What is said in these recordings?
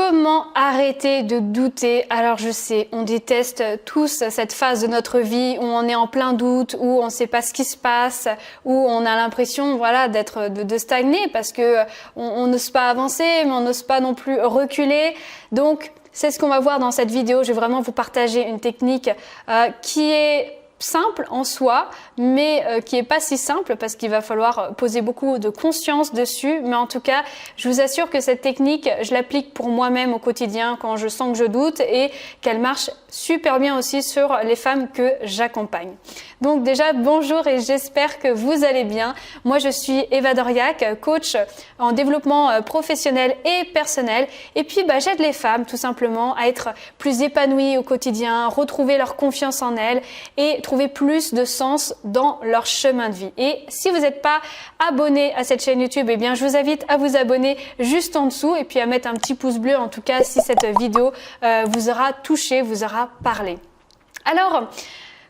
Comment arrêter de douter? Alors je sais, on déteste tous cette phase de notre vie où on est en plein doute, où on ne sait pas ce qui se passe, où on a l'impression voilà, de stagner parce que on n'ose pas avancer, mais on n'ose pas non plus reculer. Donc c'est ce qu'on va voir dans cette vidéo. Je vais vraiment vous partager une technique qui est simple en soi, mais qui est pas si simple parce qu'il va falloir poser beaucoup de conscience dessus. Mais en tout cas, je vous assure que cette technique, je l'applique pour moi-même au quotidien quand je sens que je doute et qu'elle marche super bien aussi sur les femmes que j'accompagne. Donc déjà, bonjour et j'espère que vous allez bien. Moi, je suis Eva Doriac, coach en développement professionnel et personnel. Et puis, j'aide les femmes tout simplement à être plus épanouies au quotidien, retrouver leur confiance en elles et trouver plus de sens dans leur chemin de vie. Et si vous n'êtes pas abonné à cette chaîne YouTube, eh bien, je vous invite à vous abonner juste en dessous et puis à mettre un petit pouce bleu, en tout cas, si cette vidéo vous aura touché, vous aura parlé. Alors,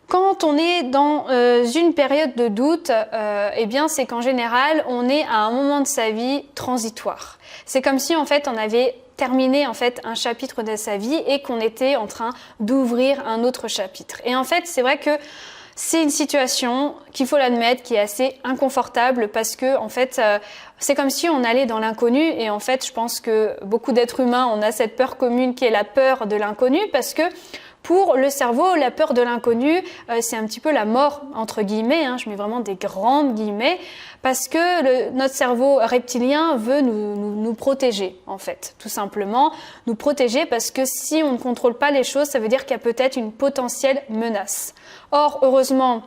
quand on est dans une période de doute, eh bien, c'est qu'en général, on est à un moment de sa vie transitoire. C'est comme si, en fait, on avait terminé en fait un chapitre de sa vie et qu'on était en train d'ouvrir un autre chapitre. Et en fait, c'est vrai que c'est une situation qu'il faut l'admettre qui est assez inconfortable parce que en fait, c'est comme si on allait dans l'inconnu et en fait, je pense que beaucoup d'êtres humains, on a cette peur commune qui est la peur de l'inconnu parce que pour le cerveau, la peur de l'inconnu, c'est un petit peu la mort, entre guillemets, je mets vraiment des grandes guillemets, parce que notre cerveau reptilien veut nous protéger, en fait, tout simplement, nous protéger parce que si on ne contrôle pas les choses, ça veut dire qu'il y a peut-être une potentielle menace. Or, heureusement,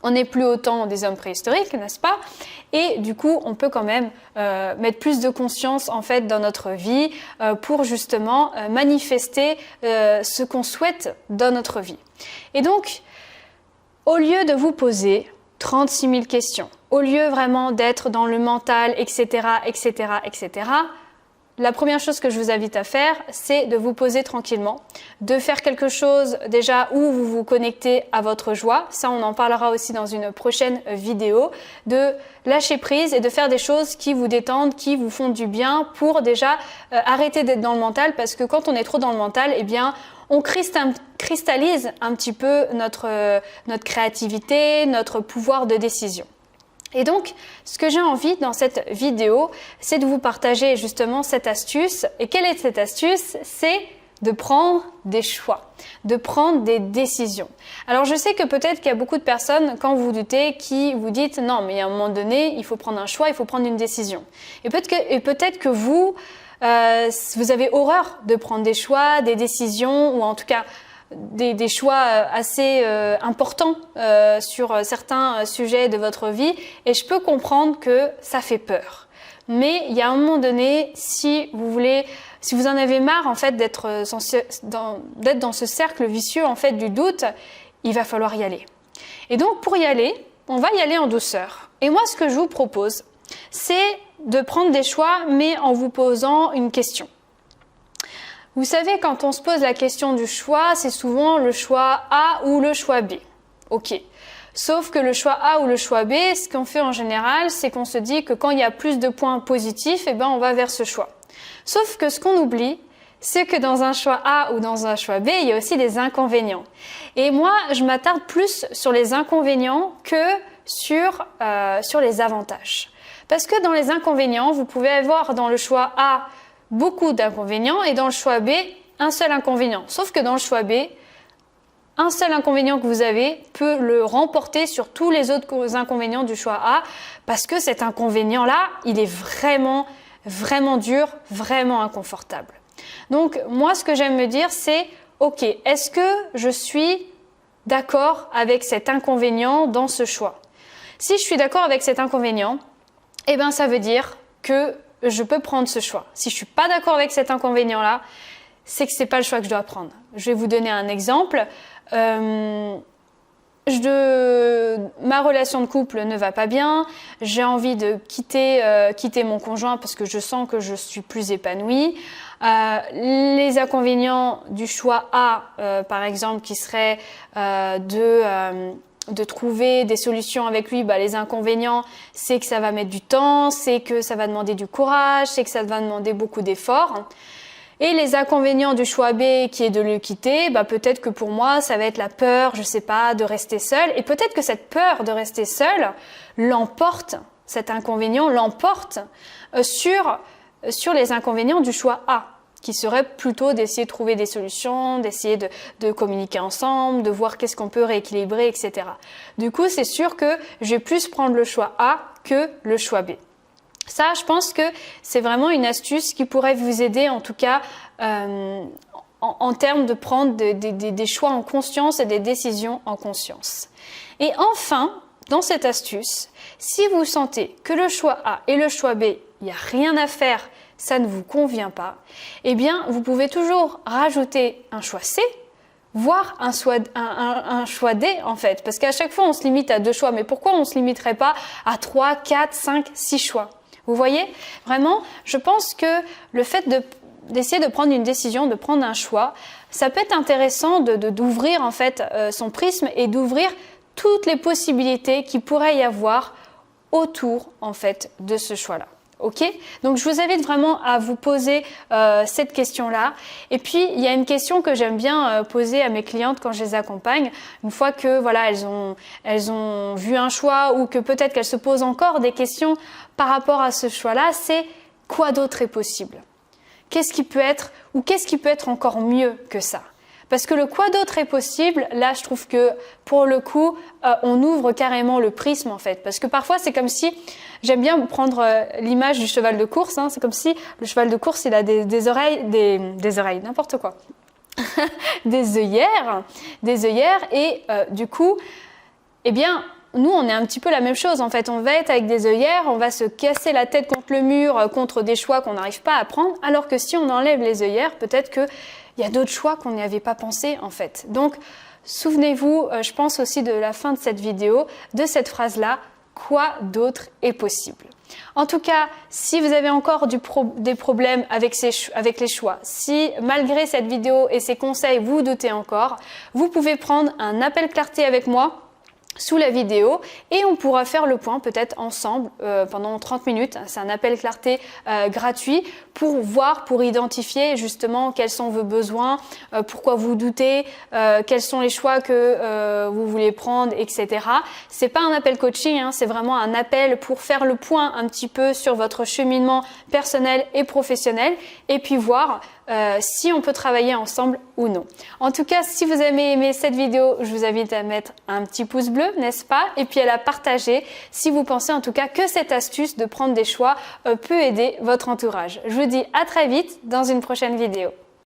on n'est plus au temps des hommes préhistoriques, n'est-ce pas? Et du coup, on peut quand même mettre plus de conscience en fait dans notre vie pour justement manifester ce qu'on souhaite dans notre vie. Et donc, au lieu de vous poser 36 000 questions, au lieu vraiment d'être dans le mental, etc., etc., etc., la première chose que je vous invite à faire, c'est de vous poser tranquillement, de faire quelque chose déjà où vous vous connectez à votre joie. Ça, on en parlera aussi dans une prochaine vidéo. De lâcher prise et de faire des choses qui vous détendent, qui vous font du bien pour déjà arrêter d'être dans le mental parce que quand on est trop dans le mental, eh bien, on cristallise un petit peu notre créativité, notre pouvoir de décision. Et donc, ce que j'ai envie dans cette vidéo, c'est de vous partager justement cette astuce. Et quelle est cette astuce? C'est de prendre des choix, de prendre des décisions. Alors, je sais que peut-être qu'il y a beaucoup de personnes, quand vous doutez, qui vous dites « Non, mais à un moment donné, il faut prendre un choix, il faut prendre une décision. » Et peut-être que vous avez horreur de prendre des choix, des décisions, ou en tout cas des choix assez importants sur certains sujets de votre vie et je peux comprendre que ça fait peur. Mais il y a un moment donné, si vous en avez marre en fait d'être dans ce cercle vicieux en fait du doute, il va falloir y aller. Et donc pour y aller, on va y aller en douceur. Et moi ce que je vous propose, c'est de prendre des choix mais en vous posant une question. Vous savez, quand on se pose la question du choix, c'est souvent le choix A ou le choix B. Ok. Sauf que le choix A ou le choix B, ce qu'on fait en général, c'est qu'on se dit que quand il y a plus de points positifs, eh ben, on va vers ce choix. Sauf que ce qu'on oublie, c'est que dans un choix A ou dans un choix B, il y a aussi des inconvénients. Et moi, je m'attarde plus sur les inconvénients que sur les avantages. Parce que dans les inconvénients, vous pouvez avoir dans le choix A beaucoup d'inconvénients et dans le choix B, un seul inconvénient. Sauf que dans le choix B, un seul inconvénient que vous avez peut le remporter sur tous les autres inconvénients du choix A parce que cet inconvénient-là, il est vraiment, vraiment dur, vraiment inconfortable. Donc, moi, ce que j'aime me dire, c'est ok, est-ce que je suis d'accord avec cet inconvénient dans ce choix? Si je suis d'accord avec cet inconvénient, eh ben, ça veut dire que je peux prendre ce choix. Si je suis pas d'accord avec cet inconvénient-là, c'est que c'est pas le choix que je dois prendre. Je vais vous donner un exemple. Ma relation de couple ne va pas bien. J'ai envie de quitter mon conjoint parce que je sens que je suis plus épanouie. Les inconvénients du choix A, par exemple, qui serait de trouver des solutions avec lui, les inconvénients, c'est que ça va mettre du temps, c'est que ça va demander du courage, c'est que ça va demander beaucoup d'efforts. Et les inconvénients du choix B qui est de le quitter, bah peut-être que pour moi ça va être la peur, je sais pas, de rester seul. Et peut-être que cette peur de rester seul l'emporte, cet inconvénient l'emporte sur les inconvénients du choix A, qui serait plutôt d'essayer de trouver des solutions, d'essayer de communiquer ensemble, de voir qu'est-ce qu'on peut rééquilibrer, etc. Du coup, c'est sûr que je vais plus prendre le choix A que le choix B. Ça, je pense que c'est vraiment une astuce qui pourrait vous aider, en tout cas, en termes de prendre des choix en conscience et des décisions en conscience. Et enfin, dans cette astuce, si vous sentez que le choix A et le choix B, il n'y a rien à faire, ça ne vous convient pas, eh bien, vous pouvez toujours rajouter un choix C, voire un choix D, en fait. Parce qu'à chaque fois, on se limite à 2 choix. Mais pourquoi on ne se limiterait pas à 3, 4, 5, 6 choix? Vous voyez? Vraiment, je pense que le fait d'essayer de prendre une décision, de prendre un choix, ça peut être intéressant d'ouvrir, en fait, son prisme et d'ouvrir toutes les possibilités qu'il pourrait y avoir autour, en fait, de ce choix-là. Ok? Donc, je vous invite vraiment à vous poser cette question-là. Et puis, il y a une question que j'aime bien poser à mes clientes quand je les accompagne. Une fois que, voilà, elles ont vu un choix ou que peut-être qu'elles se posent encore des questions par rapport à ce choix-là, c'est quoi d'autre est possible? Qu'est-ce qui peut être ou qu'est-ce qui peut être encore mieux que ça? Parce que le quoi d'autre est possible, là, je trouve que pour le coup, on ouvre carrément le prisme en fait. Parce que parfois, c'est comme si, j'aime bien prendre l'image du cheval de course, hein, c'est comme si le cheval de course, il a des oreilles, des oreilles, n'importe quoi, des œillères, et du coup, eh bien, nous, on est un petit peu la même chose en fait. On va être avec des œillères, on va se casser la tête contre le mur, contre des choix qu'on n'arrive pas à prendre, alors que si on enlève les œillères, peut-être que il y a d'autres choix qu'on n'y avait pas pensé en fait. Donc, souvenez-vous, je pense aussi de la fin de cette vidéo, de cette phrase-là, quoi d'autre est possible? En tout cas, si vous avez encore des problèmes avec les choix, si malgré cette vidéo et ces conseils, vous doutez encore, vous pouvez prendre un appel clarté avec moi sous la vidéo et on pourra faire le point peut-être ensemble pendant 30 minutes. C'est un appel clarté gratuit pour voir, pour identifier justement quels sont vos besoins, pourquoi vous doutez, quels sont les choix que vous voulez prendre, etc. C'est pas un appel coaching, hein, c'est vraiment un appel pour faire le point un petit peu sur votre cheminement personnel et professionnel et puis voir si on peut travailler ensemble ou non. En tout cas, si vous avez aimé cette vidéo, je vous invite à mettre un petit pouce bleu, n'est-ce pas? Et puis à la partager si vous pensez en tout cas que cette astuce de prendre des choix peut aider votre entourage. Je vous dis à très vite dans une prochaine vidéo.